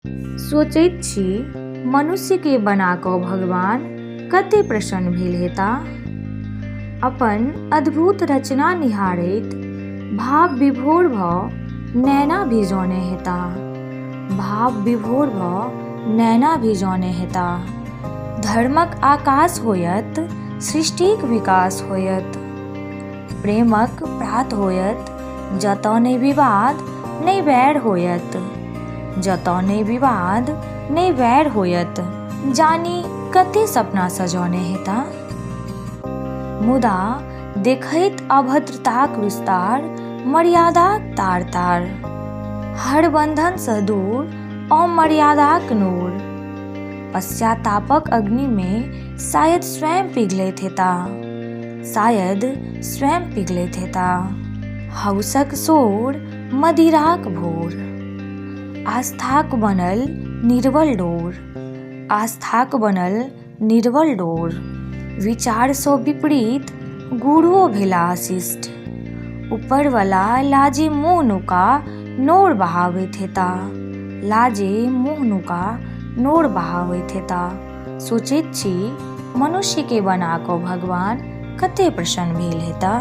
सोचैत छी मनुष्य के बना कऽ भगवान कते प्रसन्न भेल हेता। अपन अद्भुत रचना निहारैत भाव विभोर भऽ नैना भिजौने हेता। भाव विभोर भऽ नैना भिजौने हेता। धर्मक आकाश होयत, सृष्टिक विकास होयत, प्रेमक प्रात होयत, जतऽ नै विवाद नै वैर होयत, जतऽ नै विवाद नै वैर होयत। जानी कते सपना सजौने हेता। मुदा देखैत अभद्रताक विस्तार, मर्यादाक तार तार, हर बंधन सँ दूर अमर्यादाक नूर। पश्चातापक अग्नि में शायद स्वयं पिघलैत हेता, शायद स्वयं पिघलैत हेता। हौसक शोर, मदिराक भोर, आस्थाक बनल निर्बल डोर, आस्थाक बनल निर्बल डोर। विचार सँ विपरीत गुरुओ भेला अशिष्ट। ऊपरवला लाजे मुँह नुका नोर बहावैत हेता, लाजे मुँह नुका नोर बहावैत हेता। सोचैत छी मनुष्य के बना कऽ भगवान कते प्रसन्न भेल हेता।